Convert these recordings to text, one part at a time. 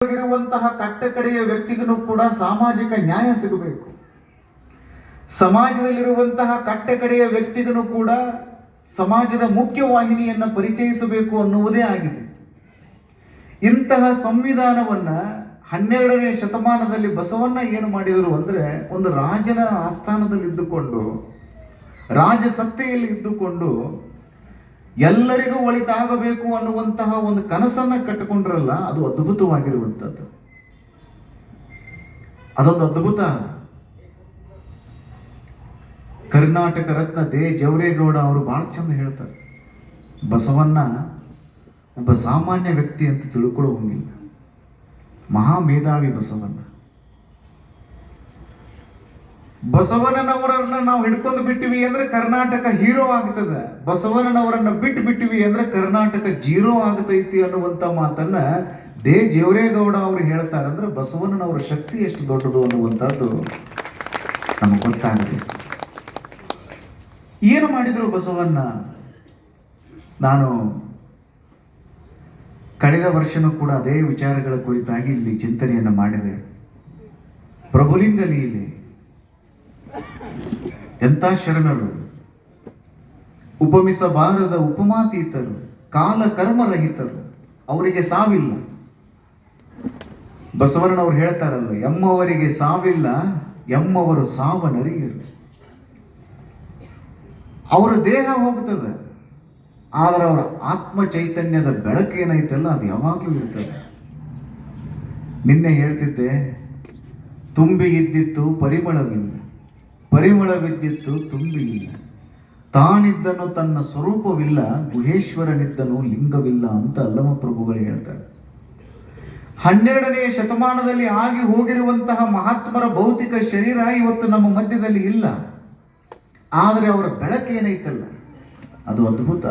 ಇರುವಂತಹ ಕಟ್ಟಕಡೆಯ ವ್ಯಕ್ತಿಗೂ ಕೂಡ ಸಾಮಾಜಿಕ ನ್ಯಾಯ ಸಿಗಬೇಕು. ಸಮಾಜದಲ್ಲಿರುವಂತಹ ಕಟ್ಟಕಡೆಯ ವ್ಯಕ್ತಿಗೂ ಕೂಡ ಸಮಾಜದ ಮುಖ್ಯವಾಹಿನಿಯನ್ನು ಪರಿಚಯಿಸಬೇಕು ಅನ್ನುವುದೇ ಆಗಿದೆ. ಇಂತಹ ಸಂವಿಧಾನವನ್ನ 12ನೇ ಶತಮಾನದಲ್ಲಿ ಬಸವಣ್ಣ ಏನು ಮಾಡಿದರು ಅಂದ್ರೆ, ಒಂದು ರಾಜನ ಆಸ್ಥಾನದಲ್ಲಿ ಇದ್ದುಕೊಂಡು, ರಾಜಸತ್ತೆಯಲ್ಲಿ ಇದ್ದುಕೊಂಡು ಎಲ್ಲರಿಗೂ ಒಳಿತಾಗಬೇಕು ಅನ್ನುವಂತಹ ಒಂದು ಕನಸನ್ನ ಕಟ್ಟಿಕೊಂಡ್ರಲ್ಲ, ಅದು ಅದ್ಭುತವಾಗಿರುವಂಥದ್ದು. ಅದೊಂದು ಅದ್ಭುತ. ಕರ್ನಾಟಕ ರತ್ನ ದೇ ಜವರೇಗೌಡ ಅವರು ಬಹಳ ಚಂದ ಹೇಳ್ತಾರೆ, ಬಸವಣ್ಣ ಒಬ್ಬ ಸಾಮಾನ್ಯ ವ್ಯಕ್ತಿ ಅಂತ ತಿಳ್ಕೊಳ್ಳೋಂಗಿಲ್ಲ, ಮಹಾಮೇಧಾವಿ ಬಸವಣ್ಣ. ಬಸವಣ್ಣನವರನ್ನ ನಾವು ಹಿಡ್ಕೊಂಡು ಬಿಟ್ಟಿವಿ ಅಂದ್ರೆ ಕರ್ನಾಟಕ ಹೀರೋ ಆಗ್ತದೆ, ಬಸವಣ್ಣನವರನ್ನ ಬಿಟ್ಟು ಬಿಟ್ಟಿವಿ ಅಂದ್ರೆ ಕರ್ನಾಟಕ ಜೀರೋ ಆಗ್ತೈತಿ ಅನ್ನುವಂತ ಮಾತನ್ನ ದೇ ಜವರೇಗೌಡ ಅವರು ಹೇಳ್ತಾರೆ. ಅಂದ್ರೆ ಬಸವಣ್ಣನವರ ಶಕ್ತಿ ಎಷ್ಟು ದೊಡ್ಡದು ಅನ್ನುವಂಥದ್ದು ನಮಗೆ ಗೊತ್ತಾಗಬೇಕು. ಏನು ಮಾಡಿದ್ರು ಬಸವಣ್ಣ? ನಾನು ಕಳೆದ ವರ್ಷನೂ ಕೂಡ ಅದೇ ವಿಚಾರಗಳ ಕುರಿತಾಗಿ ಇಲ್ಲಿ ಚಿಂತನೆಯನ್ನು ಮಾಡಿದೆ. ಪ್ರಭುಲಿಂಗ ಲೀಲೆ, ಎಂಥ ಶರಣರು, ಉಪಮಿಸಬಾರದ ಉಪಮಾತೀತರು, ಕಾಲ ಕರ್ಮರಹಿತರು, ಅವರಿಗೆ ಸಾವಿಲ್ಲ. ಬಸವಣ್ಣನವರು ಹೇಳ್ತಾರಲ್ಲ, ಎಮ್ಮವರಿಗೆ ಸಾವಿಲ್ಲ, ಎಮ್ಮವರು ಸಾವನರಿಯರು. ಅವರ ದೇಹ ಹೋಗ್ತದೆ, ಆದರೆ ಅವರ ಆತ್ಮ ಚೈತನ್ಯದ ಬೆಳಕು ಏನೈತಲ್ಲ ಅದು ಯಾವಾಗಲೂ ಇರ್ತದೆ. ನಿನ್ನೆ ಹೇಳ್ತಿದ್ದೆ, ತುಂಬಿ ಇದ್ದಿತ್ತು ಪರಿಮಳವಿಲ್ಲ, ಪರಿಮಳವಿದ್ದಿತ್ತು ತುಂಬಿ ಇಲ್ಲ, ತಾನಿದ್ದನು ತನ್ನ ಸ್ವರೂಪವಿಲ್ಲ, ಗುಹೇಶ್ವರನಿದ್ದನು ಲಿಂಗವಿಲ್ಲ ಅಂತ ಅಲ್ಲಮ ಪ್ರಭುಗಳು ಹೇಳ್ತಾರೆ. 12ನೇ ಶತಮಾನದಲ್ಲಿ ಆಗಿ ಹೋಗಿರುವಂತಹ ಮಹಾತ್ಮರ ಭೌತಿಕ ಶರೀರ ಇವತ್ತು ನಮ್ಮ ಮಧ್ಯದಲ್ಲಿ ಇಲ್ಲ, ಆದರೆ ಅವರ ಬೆಳಕು ಏನೈತಲ್ಲ ಅದು ಅದ್ಭುತ.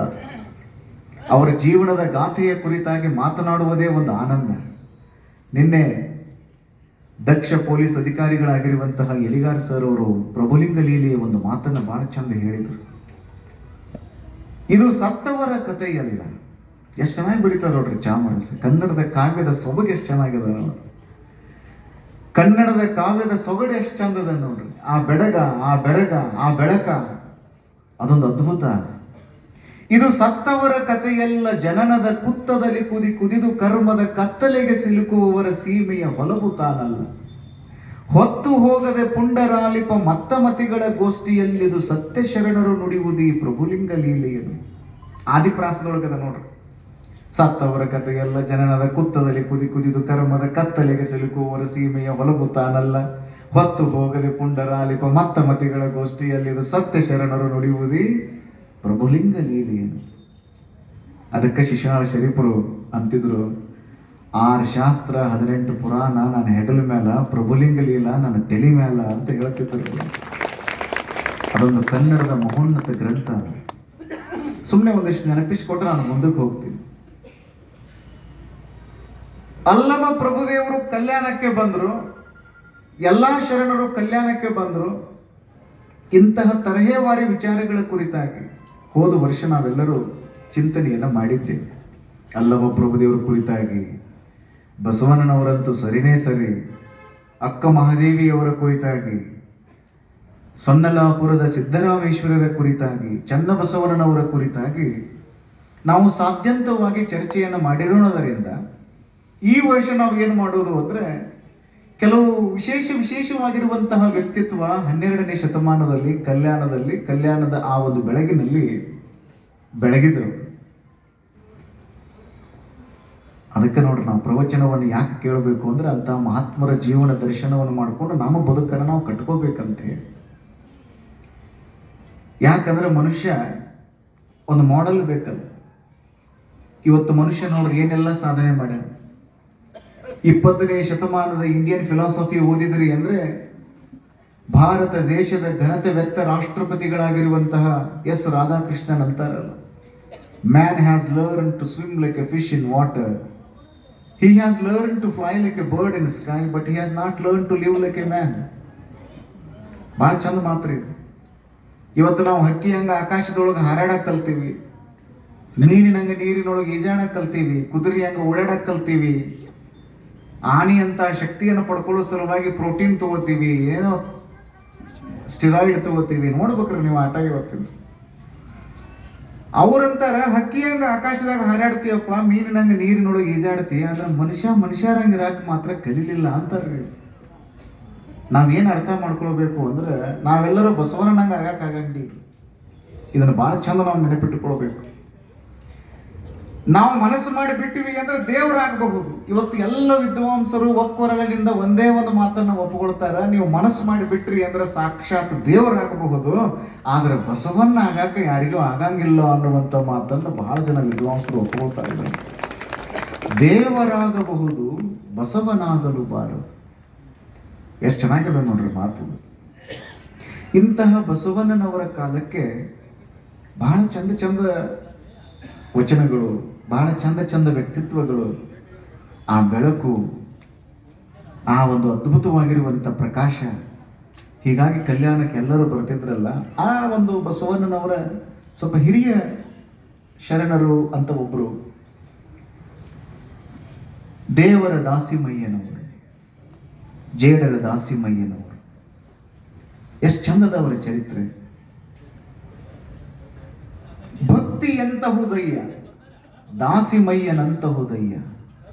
ಅವರ ಜೀವನದ ಗಾಥೆಯ ಕುರಿತಾಗಿ ಮಾತನಾಡುವುದೇ ಒಂದು ಆನಂದ. ನಿನ್ನೆ ದಕ್ಷ ಪೊಲೀಸ್ ಅಧಿಕಾರಿಗಳಾಗಿರುವಂತಹ ಎಲಿಗಾರ್ ಸರ್ ಅವರು ಪ್ರಭುಲಿಂಗ ಲೀಲೆಯ ಒಂದು ಮಾತನ್ನು ಬಹಳ ಚಂದ ಹೇಳಿದರು. ಇದು ಸತ್ತವರ ಕಥೆಯಲ್ಲ. ಎಷ್ಟು ಚೆನ್ನಾಗಿ ಬರೀತಾರೆ ನೋಡ್ರಿ ಚಾಮರಸ್. ಕನ್ನಡದ ಕಾವ್ಯದ ಸೊಬಗು ಎಷ್ಟು ಚೆನ್ನಾಗಿದೆ ನೋಡ್ರಿ, ಕನ್ನಡದ ಕಾವ್ಯದ ಸೊಗಡು ಎಷ್ಟು ಚಂದದ ನೋಡ್ರಿ. ಆ ಬೆಡಗ, ಆ ಬೆರಗ, ಆ ಬೆಳಕ, ಅದೊಂದು ಅದ್ಭುತ. ಇದು ಸತ್ತವರ ಕಥೆಯಲ್ಲ, ಜನನದ ಕುತ್ತದಲ್ಲಿ ಕುದಿದು ಕರ್ಮದ ಕತ್ತಲೆಗೆ ಸಿಲುಕುವವರ ಸೀಮೆಯ ಹೊಲವು ತಾನಲ್ಲ. ಹೊತ್ತು ಹೋಗದೆ ಪುಂಡರಾಲಿಪ ಮತ್ತಮತಿಗಳ ಗೋಷ್ಠಿಯಲ್ಲಿದು ಸತ್ಯ ಶರಣರು ನುಡಿಯುವುದು ಈ ಪ್ರಭುಲಿಂಗ ಲೀಲೆಯನ್ನು. ಆದಿಪ್ರಾಸದೊಳಗದ ನೋಡ್ರಿ, ಸತ್ತವರ ಕಥೆಯಲ್ಲ, ಜನನದ ಕುತ್ತದಲ್ಲಿ ಕುದಿದು ಕರ್ಮದ ಕತ್ತಲೆಗೆ ಸಿಲುಕುವವರ ಸೀಮೆಯ ಹೊಲವು ತಾನಲ್ಲ. ಹೊತ್ತು ಹೋಗದೆ ಪುಂಡರಾಲಿಪ ಮತ್ತಮತಿಗಳ ಗೋಷ್ಠಿಯಲ್ಲಿದು ಸತ್ಯ ಶರಣರು ನುಡಿಯುವುದೇ ಪ್ರಭುಲಿಂಗ ಲೀಲೆಯನ್ನು. ಅದಕ್ಕೆ ಶಿಶುನಾಳ ಶರೀಫರು ಅಂತಿದ್ರು, 6 ಶಾಸ್ತ್ರ 18 ಪುರಾಣ ನನ್ನ ಹೆಗಲ ಮೇಲ, ಪ್ರಭುಲಿಂಗ ಲೀಲಾ ನನ್ನ ತಲೆ ಮೇಲ ಅಂತ ಹೇಳ್ತಿದ್ರು. ಅದೊಂದು ಕನ್ನಡದ ಮಹೋನ್ನತ ಗ್ರಂಥ. ಸುಮ್ಮನೆ ಒಂದಿಷ್ಟು ನೆನಪಿಸಿಕೊಟ್ರೆ ನಾನು ಮುಂದಕ್ಕೆ ಹೋಗ್ತೀನಿ. ಅಲ್ಲಮ ಪ್ರಭುದೇವರು ಕಲ್ಯಾಣಕ್ಕೆ ಬಂದರು, ಎಲ್ಲಾ ಶರಣರು ಕಲ್ಯಾಣಕ್ಕೆ ಬಂದರು. ಇಂತಹ ತರಹೇವಾರಿ ವಿಚಾರಗಳ ಕುರಿತಾಗಿ ಹೋದ ವರ್ಷ ನಾವೆಲ್ಲರೂ ಚಿಂತನೆಯನ್ನು ಮಾಡಿದ್ದೇವೆ. ಅಲ್ಲಮ ಪ್ರಭುದೇವರ ಕುರಿತಾಗಿ, ಬಸವಣ್ಣನವರಂತೂ ಸರಿನೇ ಸರಿ, ಅಕ್ಕ ಮಹಾದೇವಿಯವರ ಕುರಿತಾಗಿ, ಸೊನ್ನಲಾಪುರದ ಸಿದ್ದರಾಮೇಶ್ವರರ ಕುರಿತಾಗಿ, ಚನ್ನಬಸವಣ್ಣನವರ ಕುರಿತಾಗಿ ನಾವು ಸಾಧ್ಯಂತವಾಗಿ ಚರ್ಚೆಯನ್ನು ಮಾಡಿರೋಣದರಿಂದ ಈ ವರ್ಷ ನಾವು ಏನು ಮಾಡೋದು ಅಂದರೆ, ಕೆಲವು ವಿಶೇಷವಾಗಿರುವಂತಹ ವ್ಯಕ್ತಿತ್ವ 12ನೇ ಶತಮಾನದಲ್ಲಿ ಕಲ್ಯಾಣದ ಆ ಒಂದು ಬೆಳಗಿನಲ್ಲಿ ಬೆಳಗಿದರು. ಅದಕ್ಕೆ ನೋಡ್ರಿ, ನಾವು ಪ್ರವಚನವನ್ನು ಯಾಕೆ ಕೇಳಬೇಕು ಅಂದ್ರೆ, ಅಂತಹ ಮಹಾತ್ಮರ ಜೀವನ ದರ್ಶನವನ್ನು ಮಾಡಿಕೊಂಡು ನಮ್ಮ ಬದುಕನ್ನು ನಾವು ಕಟ್ಕೋಬೇಕಂತ ಹೇಳಿ. ಯಾಕಂದ್ರೆ ಮನುಷ್ಯ ಒಂದು ಮಾಡೆಲ್ ಬೇಕಲ್ಲ. ಇವತ್ತು ಮನುಷ್ಯ ನೋಡ್ರಿ ಏನೆಲ್ಲ ಸಾಧನೆ ಮಾಡ್ಯಾನ. 20ನೇ ಶತಮಾನದ ಇಂಡಿಯನ್ ಫಿಲಾಸಫಿ ಓದಿದ್ರಿ ಅಂದ್ರೆ, ಭಾರತ ದೇಶದ ಘನತೆವೆತ್ತ ರಾಷ್ಟ್ರಪತಿಗಳಾಗಿರುವಂತಹ ಎಸ್ ರಾಧಾಕೃಷ್ಣನ್ ಅಂತಾರಲ್ಲ, man has learn to swim like a fish in water, he has learn to fly like a bird in sky, but he has not learn to live like a man. ಬಹಳ ಚಂದ ಮಾತ್ರ ಇದು. ಇವತ್ತು ನಾವು ಹಕ್ಕಿ ಹಂಗ ಆಕಾಶದೊಳಗೆ ಹಾರಾಡಕ್ ಕಲ್ತೀವಿ, ನೀರಿನಂಗ ನೀರಿನೊಳಗೆ ಈಜಾಡಕ್ ಕಲ್ತೀವಿ, ಕುದುರೆ ಹಂಗ ಓಡಾಡಕ್ ಕಲ್ತೀವಿ, ಆನಿ ಅಂತ ಶಕ್ತಿಯನ್ನು ಪಡ್ಕೊಳ್ಳೋ ಸಲುವಾಗಿ ಪ್ರೋಟೀನ್ ತಗೋತೀವಿ, ಏನೋ ಸ್ಟಿರಾಯ್ಡ್ ತಗೋತೀವಿ. ನೋಡ್ಬೇಕ್ರಿ ನೀವು ಆಟ ಇವತ್ತಿನ. ಅವ್ರಂತಾರ ಹಕ್ಕಿ ಹಂಗ ಆಕಾಶದಾಗ ಹಾರಾಡ್ತೀಯಪ್ಪ, ಮೀನಿನಂಗ ನೀರಿನೊಳಗೆ ಈಜಾಡ್ತಿ, ಆದ್ರೆ ಮನುಷ್ಯರಂಗ ಇರಾಕ್ ಮಾತ್ರ ಕಲೀಲಿಲ್ಲ ಅಂತಾರ್ರಿ. ನಾವೇನು ಅರ್ಥ ಮಾಡ್ಕೊಳ್ಬೇಕು ಅಂದ್ರೆ ನಾವೆಲ್ಲರೂ ಬಸವಣ್ಣನಂಗ ಆಗಕ್ಕಾಗಂಡಿ. ಇದನ್ನು ಬಹಳ ಚಂದ ನಾವು ನೆನಪಿಟ್ಟುಕೊಳ್ಬೇಕು. ನಾವು ಮನಸ್ಸು ಮಾಡಿ ಬಿಟ್ಟಿವಿ ಅಂದ್ರೆ ದೇವರಾಗಬಹುದು. ಇವತ್ತು ಎಲ್ಲ ವಿದ್ವಾಂಸರು ಒಕ್ಕೊರಲಿನಿಂದ ಒಂದೇ ಒಂದು ಮಾತನ್ನು ಒಪ್ಪಿಕೊಳ್ತಾರ, ನೀವು ಮನಸ್ಸು ಮಾಡಿ ಬಿಟ್ರಿ ಅಂದ್ರೆ ಸಾಕ್ಷಾತ್ ದೇವರಾಗಬಹುದು, ಆದ್ರೆ ಬಸವಣ್ಣ ಆಗಾಕ ಯಾರಿಗೂ ಆಗಂಗಿಲ್ಲ ಅನ್ನುವಂಥ ಮಾತನ್ನು ಬಹಳ ಜನ ವಿದ್ವಾಂಸರು ಒಪ್ಪಿಕೊಳ್ತಾ ಇದ್ದಾರೆ. ದೇವರಾಗಬಹುದು, ಬಸವನಾಗಲು ಬಾರದು. ಎಷ್ಟು ಚೆನ್ನಾಗಿದೆ ನೋಡ್ರಿ ಮಾತು. ಇಂತಹ ಬಸವಣ್ಣನವರ ಕಾಲಕ್ಕೆ ಬಹಳ ಚಂದ ಚಂದ ವಚನಗಳು, ಬಹಳ ಚಂದ ಚಂದ ವ್ಯಕ್ತಿತ್ವಗಳು, ಆ ಬೆಳಕು, ಆ ಒಂದು ಅದ್ಭುತವಾಗಿರುವಂಥ ಪ್ರಕಾಶ. ಹೀಗಾಗಿ ಕಲ್ಯಾಣಕ್ಕೆ ಎಲ್ಲರೂ ಬರ್ತಿದ್ರಲ್ಲ. ಆ ಒಂದು ಬಸವಣ್ಣನವರ ಸ್ವಲ್ಪ ಹಿರಿಯ ಶರಣರು ಅಂತ ಒಬ್ಬರು ದೇವರ ದಾಸಿಮಯ್ಯನವರು, ಜೇಡರ ದಾಸಿಮಯ್ಯನವರು. ಎಷ್ಟು ಚಂದದವರ ಚರಿತ್ರೆ. ಭಕ್ತಿ ಎಂತಹುದಯ್ಯ, ದಾಸಿಮಯ್ಯನಂತಹುದಯ್ಯ.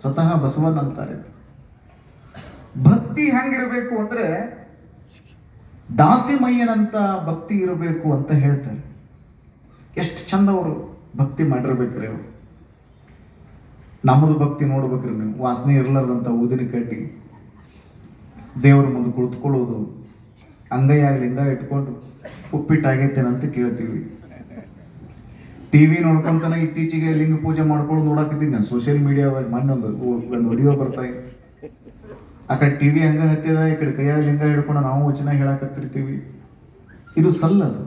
ಸ್ವತಃ ಬಸವಣ್ಣ ಅಂತಾರೆ. ಭಕ್ತಿ ಹೆಂಗಿರಬೇಕು ಅಂದ್ರೆ ದಾಸಿಮಯ್ಯನಂತ ಭಕ್ತಿ ಇರಬೇಕು ಅಂತ ಹೇಳ್ತಾರೆ. ಎಷ್ಟು ಚಂದ ಅವರು ಭಕ್ತಿ ಮಾಡಿರ್ಬೇಕ್ರಿ ಅವರು. ನಮ್ಮದು ಭಕ್ತಿ ನೋಡ್ಬೇಕ್ರಿ ನೀವು. ವಾಸನೆ ಇರ್ಲಾರ್ದಂಥ ಊದಿನ ಕಡ್ಡಿ, ದೇವರ ಮುಂದೆ ಕುಳಿತುಕೊಳ್ಳೋದು, ಅಂಗೈಯಾಗಿ ಲಿಂಗ ಇಟ್ಕೊಂಡು ಉಪ್ಪಿಟ್ಟಾಗೈತೇನಂತ ಕೇಳ್ತೀವಿ. ಟಿವಿ ನೋಡ್ಕೊಂತಾನೆ ಇತ್ತೀಚೆಗೆ ಲಿಂಗ ಪೂಜೆ ಮಾಡ್ಕೊಂಡು ನೋಡಾಕಿದ್ದೀನಿ ನಾನು ಸೋಷಿಯಲ್ ಮೀಡಿಯಾದಾಗ. ಮೊನ್ನೆ ಒಂದು ವಿಡಿಯೋ ಬರ್ತಾ ಇದೆ. ಆ ಕಡೆ ಟಿವಿ ಹಂಗ ಹತ್ತಿದ, ಈ ಕಡೆ ಕೈಯಾಗ ಲಿಂಗ ಹಿಡ್ಕೊಂಡು ನಾವು ವಚನ ಹೇಳಾಕತ್ತಿರ್ತೀವಿ. ಇದು ಸಲ್ಲದು.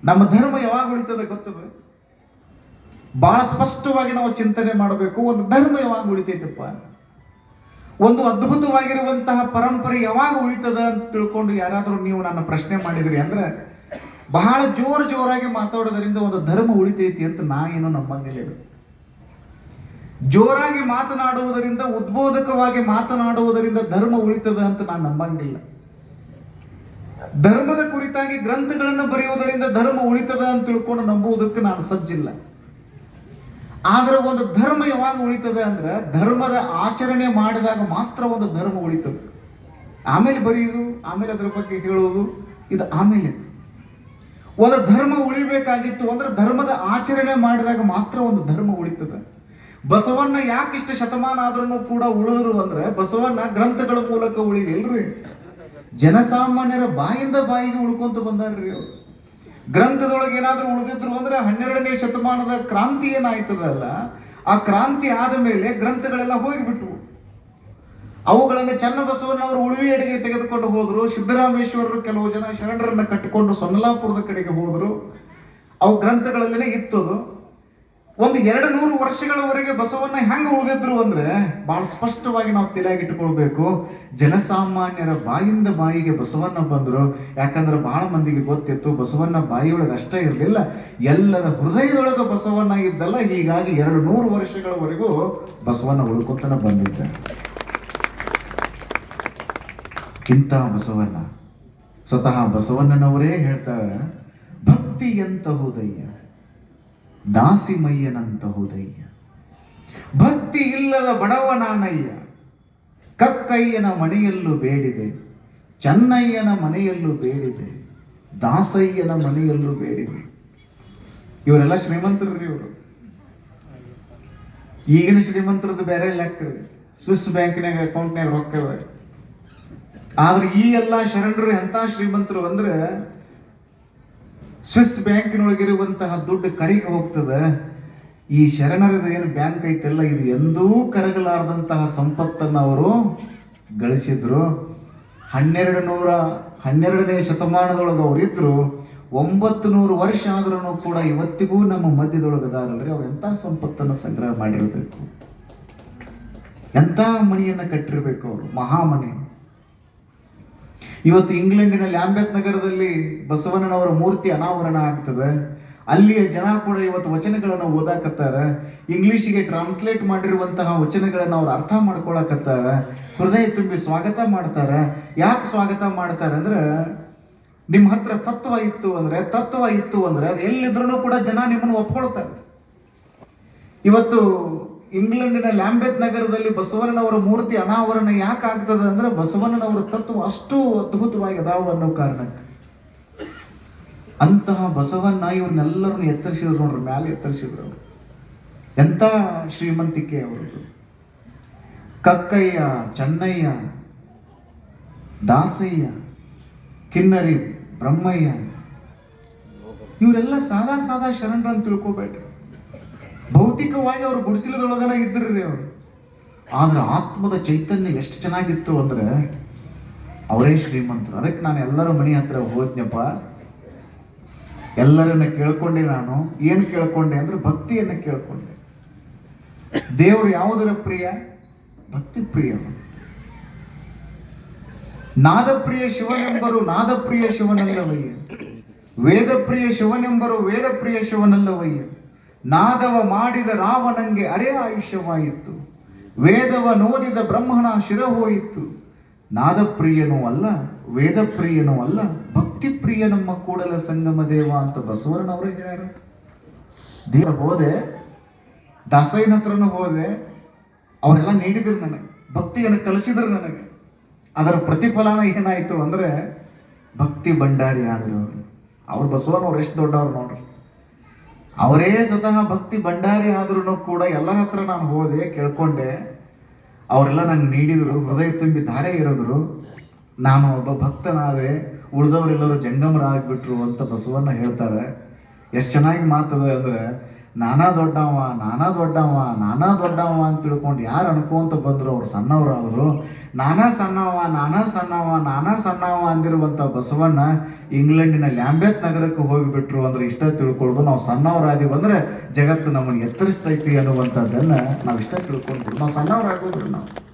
ನಮ್ಮ ಧರ್ಮ ಯಾವಾಗ ಉಳಿತದೆ ಗೊತ್ತದ? ಬಹಳ ಸ್ಪಷ್ಟವಾಗಿ ನಾವು ಚಿಂತನೆ ಮಾಡಬೇಕು. ಒಂದು ಧರ್ಮ ಯಾವಾಗ ಉಳಿತೈತಪ್ಪ, ಒಂದು ಅದ್ಭುತವಾಗಿರುವಂತಹ ಪರಂಪರೆ ಯಾವಾಗ ಉಳಿತದ ಅಂತ ತಿಳ್ಕೊಂಡು ಯಾರಾದರೂ ನೀವು ನನ್ನ ಪ್ರಶ್ನೆ ಮಾಡಿದ್ರಿ ಅಂದ್ರೆ ಬಹಳ ಜೋರಾಗಿ ಮಾತಾಡೋದ್ರಿಂದ ಒಂದು ಧರ್ಮ ಉಳಿತೈತಿ ಅಂತ ನಾ ಏನೋ ನಂಬಂಗಿಲ್ಲ. ಜೋರಾಗಿ ಮಾತನಾಡುವುದರಿಂದ, ಉದ್ಬೋಧಕವಾಗಿ ಮಾತನಾಡುವುದರಿಂದ ಧರ್ಮ ಉಳಿತದ ಅಂತ ನಾನು ನಂಬಂಗಿಲ್ಲ. ಧರ್ಮದ ಕುರಿತಾಗಿ ಗ್ರಂಥಗಳನ್ನು ಬರೆಯುವುದರಿಂದ ಧರ್ಮ ಉಳಿತದ ಅಂತ ತಿಳ್ಕೊಂಡು ನಂಬುವುದಕ್ಕೆ ನಾನು ಸಜ್ಜಿಲ್ಲ. ಆದ್ರೆ ಒಂದು ಧರ್ಮ ಯಾವಾಗ ಉಳಿತದೆ ಅಂದ್ರೆ ಧರ್ಮದ ಆಚರಣೆ ಮಾಡಿದಾಗ ಮಾತ್ರ ಒಂದು ಧರ್ಮ ಉಳಿತದೆ. ಆಮೇಲೆ ಬರೆಯುವುದು, ಆಮೇಲೆ ಅದರ ಬಗ್ಗೆ ಹೇಳುವುದು, ಇದು ಆಮೇಲೆ. ಒಂದು ಧರ್ಮ ಉಳಿಬೇಕಾಗಿತ್ತು ಅಂದ್ರೆ ಧರ್ಮದ ಆಚರಣೆ ಮಾಡಿದಾಗ ಮಾತ್ರ ಒಂದು ಧರ್ಮ ಉಳಿತದೆ. ಬಸವಣ್ಣ ಯಾಕಿಷ್ಟು ಶತಮಾನ ಆದ್ರೂ ಕೂಡ ಉಳಿದ್ರು ಅಂದ್ರೆ ಬಸವಣ್ಣ ಗ್ರಂಥಗಳ ಮೂಲಕ ಉಳಿಲಿಲ್ರಿ, ಜನಸಾಮಾನ್ಯರ ಬಾಯಿಂದ ಬಾಯಿಗೆ ಉಳ್ಕೊಂತ ಬಂದಾರ್ರಿ ಅವರು. ಗ್ರಂಥದೊಳಗೆ ಏನಾದ್ರೂ ಉಳಿದಿದ್ರು ಅಂದ್ರೆ 12ನೇ ಶತಮಾನದ ಕ್ರಾಂತಿ ಏನಾಯ್ತದಲ್ಲ, ಆ ಕ್ರಾಂತಿ ಆದ ಮೇಲೆ ಗ್ರಂಥಗಳೆಲ್ಲ ಹೋಗಿಬಿಟ್ವು. ಅವುಗಳನ್ನು ಚನ್ನಬಸವಣ್ಣವರು ಉಳುವಿಯಡಿಗೆ ತೆಗೆದುಕೊಂಡು ಹೋದ್ರು. ಸಿದ್ದರಾಮೇಶ್ವರರು ಕೆಲವು ಜನ ಶರಣರನ್ನ ಕಟ್ಟಿಕೊಂಡು ಸೊನ್ನಲಾಪುರದ ಕಡೆಗೆ ಹೋದ್ರು. ಅವು ಗ್ರಂಥಗಳಲ್ಲೇ ಇತ್ತದು. ಒಂದು 200 ವರ್ಷಗಳವರೆಗೆ ಬಸವಣ್ಣ ಹೆಂಗೆ ಉಳಿದಿದ್ರು ಅಂದ್ರೆ ಬಹಳ ಸ್ಪಷ್ಟವಾಗಿ ನಾವು ತಲೆಯಾಗಿಟ್ಟುಕೊಳ್ಬೇಕು. ಜನಸಾಮಾನ್ಯರ ಬಾಯಿಂದ ಬಾಯಿಗೆ ಬಸವಣ್ಣ ಬಂದರು. ಯಾಕಂದ್ರೆ ಬಹಳ ಮಂದಿಗೆ ಗೊತ್ತಿತ್ತು ಬಸವಣ್ಣ ಬಾಯಿಯೊಳಗೆ ಅಷ್ಟೇ ಇರಲಿಲ್ಲ, ಎಲ್ಲರ ಹೃದಯದೊಳಗೆ ಬಸವಣ್ಣ ಇದ್ದಲ್ಲ. ಹೀಗಾಗಿ 200 ವರ್ಷಗಳವರೆಗೂ ಬಸವಣ್ಣ ಉಳ್ಕೊತನ ಬಂದಿದ್ದ. ಇಂಥ ಬಸವಣ್ಣ, ಸ್ವತಃ ಬಸವಣ್ಣನವರೇ ಹೇಳ್ತಾರೆ, ಭಕ್ತಿ ಎಂತಹುದಯ್ಯ, ದಾಸಿಮಯ್ಯನಂತಹುದಯ್ಯ. ಭಕ್ತಿ ಇಲ್ಲದ ಬಡವನಾನಯ್ಯ, ಕಕ್ಕಯ್ಯನ ಮನೆಯಲ್ಲೂ ಬೇಡಿದೆ, ಚೆನ್ನಯ್ಯನ ಮನೆಯಲ್ಲೂ ಬೇಡಿದೆ, ದಾಸಯ್ಯನ ಮನೆಯಲ್ಲೂ ಬೇಡಿದೆ. ಇವರೆಲ್ಲ ಶ್ರೀಮಂತರ್ರಿ ಇವರು. ಈಗಿನ ಶ್ರೀಮಂತರದ್ದು ಬೇರೆ ಲೆಕ್ಕ. ಸ್ವಿಸ್ ಬ್ಯಾಂಕ್ನಾಗ ಅಕೌಂಟ್ನಾಗ ರೊಕ್ಕ ಇವೆ. ಆದ್ರೆ ಈ ಎಲ್ಲ ಶರಣರು ಎಂತ ಶ್ರೀಮಂತರು ಅಂದ್ರೆ ಸ್ವಿಸ್ ಬ್ಯಾಂಕಿನೊಳಗಿರುವಂತಹ ದುಡ್ಡು ಕರಿಗೆ ಹೋಗ್ತದೆ. ಈ ಶರಣರದ ಏನು ಬ್ಯಾಂಕ್ ಐತೆಲ್ಲ ಇದು ಎಂದೂ ಕರಗಲಾರದಂತಹ ಸಂಪತ್ತನ್ನು ಅವರು ಗಳಿಸಿದ್ರು. 12ನೇ ಶತಮಾನದೊಳಗೆ ಅವರಿದ್ರು. 900 ವರ್ಷ ಆದ್ರೂ ಕೂಡ ಇವತ್ತಿಗೂ ನಮ್ಮ ಮಧ್ಯದೊಳಗದಾರಲ್ರಿ, ಅವ್ರು ಎಂಥ ಸಂಪತ್ತನ್ನು ಸಂಗ್ರಹ ಮಾಡಿರಬೇಕು, ಎಂಥ ಮನೆಯನ್ನು ಕಟ್ಟಿರಬೇಕು ಅವರು, ಮಹಾಮನೆ. ಇವತ್ತು ಇಂಗ್ಲೆಂಡಿನ ಲ್ಯಾಂಬೆತ್ ನಗರದಲ್ಲಿ ಬಸವಣ್ಣನವರ ಮೂರ್ತಿ ಅನಾವರಣ ಆಗ್ತದೆ. ಅಲ್ಲಿಯ ಜನ ಕೂಡ ಇವತ್ತು ವಚನಗಳನ್ನು ಓದಾಕತ್ತಾರ, ಇಂಗ್ಲಿಷಿಗೆ ಟ್ರಾನ್ಸ್ಲೇಟ್ ಮಾಡಿರುವಂತಹ ವಚನಗಳನ್ನು ಅವ್ರು ಅರ್ಥ ಮಾಡ್ಕೊಳಕತ್ತಾರ, ಹೃದಯ ತುಂಬಿ ಸ್ವಾಗತ ಮಾಡ್ತಾರ. ಯಾಕೆ ಸ್ವಾಗತ ಮಾಡ್ತಾರೆ ಅಂದ್ರೆ, ನಿಮ್ಮ ಹತ್ರ ತತ್ವ ಇತ್ತು ಅಂದ್ರೆ ಅದು ಎಲ್ಲಿದ್ರೂ ಕೂಡ ಜನ ನಿಮ್ಮನ್ನು ಒಪ್ಕೊಳ್ತಾರೆ. ಇವತ್ತು ಇಂಗ್ಲೆಂಡಿನ ಲ್ಯಾಂಬೆತ್ ನಗರದಲ್ಲಿ ಬಸವಣ್ಣನವರ ಮೂರ್ತಿ ಅನಾವರಣ ಯಾಕೆ ಆಗ್ತದೆ ಅಂದ್ರೆ, ಬಸವಣ್ಣನವರ ತತ್ವ ಅಷ್ಟು ಅದ್ಭುತವಾಗಿ ಅದಾವ ಅನ್ನೋ ಕಾರಣಕ್ಕೆ. ಅಂತಹ ಬಸವಣ್ಣ ಇವ್ರನ್ನೆಲ್ಲರನ್ನು ಎತ್ತರಿಸಿದ್ರು ನೋಡ್ರಿ, ಮ್ಯಾಲೆ ಎತ್ತರಿಸಿದ್ರು ಅವರು. ಎಂಥ ಶ್ರೀಮಂತಿಕೆ ಅವರದ್ದು. ಕಕ್ಕಯ್ಯ, ಚೆನ್ನಯ್ಯ, ದಾಸಯ್ಯ, ಕಿನ್ನರಿ, ಬ್ರಹ್ಮಯ್ಯ, ಇವರೆಲ್ಲ ಸಾದಾ ಶರಣರನ್ನು ತಿಳ್ಕೊಬೇಡ್ರಿ. ಭೌತಿಕವಾಗಿ ಅವರು ಗುಡಿಸಲದೊಳಗನ ಇದ್ರಿ ಅವರು, ಆದ್ರೆ ಆತ್ಮದ ಚೈತನ್ಯ ಎಷ್ಟು ಚೆನ್ನಾಗಿತ್ತು ಅಂದ್ರೆ ಅವರೇ ಶ್ರೀಮಂತರು. ಅದಕ್ಕೆ ನಾನು ಎಲ್ಲರ ಮನೆ ಹತ್ರ ಹೋದ್ನಪ್ಪ, ಎಲ್ಲರನ್ನ ಕೇಳ್ಕೊಂಡೆ. ನಾನು ಏನು ಕೇಳ್ಕೊಂಡೆ ಅಂದ್ರೆ ಭಕ್ತಿಯನ್ನು ಕೇಳ್ಕೊಂಡೆ. ದೇವರು ಯಾವುದರ ಪ್ರಿಯ? ಭಕ್ತಿ ಪ್ರಿಯ. ನಾದಪ್ರಿಯ ಶಿವನೆಂಬರು ನಾದಪ್ರಿಯ ಶಿವನಲ್ಲವಯ್ಯ, ವೇದಪ್ರಿಯ ಶಿವನೆಂಬರು ವೇದಪ್ರಿಯ ಶಿವನಲ್ಲವಯ್ಯ. ನಾದವ ಮಾಡಿದ ರಾವಣಂಗೆ ಅರೆ ಆಯುಷ್ಯವಾಯಿತು, ವೇದವ ನೋದಿದ ಬ್ರಹ್ಮಣ ಶಿರ ಹೋಯಿತು. ನಾದಪ್ರಿಯನೂ ಅಲ್ಲ, ವೇದಪ್ರಿಯನೂ ಅಲ್ಲ, ಭಕ್ತಿಪ್ರಿಯ ನಮ್ಮ ಕೂಡಲ ಸಂಗಮ ದೇವ ಅಂತ ಬಸವಣ್ಣನವರು ಹೇಳ್ಯಾರ. ದೇವರ ಹೋದೆ, ದಾಸಯ್ಯನ ಹತ್ರನೂ ಹೋದೆ, ಅವರೆಲ್ಲ ನೀಡಿದ್ರು ನನಗೆ, ಭಕ್ತಿಯನ್ನು ಕಲಿಸಿದ್ರು ನನಗೆ. ಅದರ ಪ್ರತಿಫಲನ ಏನಾಯ್ತು ಅಂದ್ರೆ ಭಕ್ತಿ ಭಂಡಾರಿ ಆದ್ರು ಅವ್ರು ಬಸವಣ್ಣವ್ರು ಎಷ್ಟು ದೊಡ್ಡವ್ರು ನೋಡ್ರಿ. ಅವರೇ ಸ್ವತಃ ಭಕ್ತಿ ಭಂಡಾರಿ ಆದ್ರೂ ಕೂಡ ಎಲ್ಲರ ಹತ್ರ ನಾನು ಹೋದೆ, ಕೇಳ್ಕೊಂಡೆ. ಅವರೆಲ್ಲ ನಂಗೆ ನೀಡಿದ್ರು, ಹೃದಯ ತುಂಬಿ ಧಾರೆ ಇರಿದ್ರು. ನಾನು ಒಬ್ಬ ಭಕ್ತನಾದೆ, ಉಳಿದವರೆಲ್ಲರೂ ಜಂಗಮರಾಗ್ಬಿಟ್ರು ಅಂತ ಬಸವಣ್ಣ ಹೇಳ್ತಾರೆ. ಎಷ್ಟು ಚೆನ್ನಾಗಿ ಮಾತದ ಅಂದ್ರೆ, ನಾನಾ ದೊಡ್ಡವ ಅಂತ ತಿಳ್ಕೊಂಡು ಯಾರು ಅನ್ಕೊಂತ ಬಂದ್ರು ಅವ್ರು ಸಣ್ಣವರಾದ್ರು. ನಾನಾ ಸಣ್ಣವ ಅಂದಿರುವಂತ ಬಸವಣ್ಣ ಇಂಗ್ಲೆಂಡಿನ ಲ್ಯಾಂಬೆತ್ ನಗರಕ್ಕೆ ಹೋಗಿಬಿಟ್ರು ಅಂದ್ರೆ ಇಷ್ಟ ತಿಳ್ಕೊಳ್ದು. ನಾವು ಸಣ್ಣವರಾದೀವಿ ಅಂದ್ರೆ ಜಗತ್ತು ನಮ್ಮನ್ನು ಎತ್ತರಿಸ್ತೈತಿ ಅನ್ನುವಂಥದ್ದನ್ನ ನಾವು ಇಷ್ಟ ತಿಳ್ಕೊಂಡ್ಬಿಡು. ನಾವು ಸಣ್ಣವರಾಗೋದ್ರು ನಾವು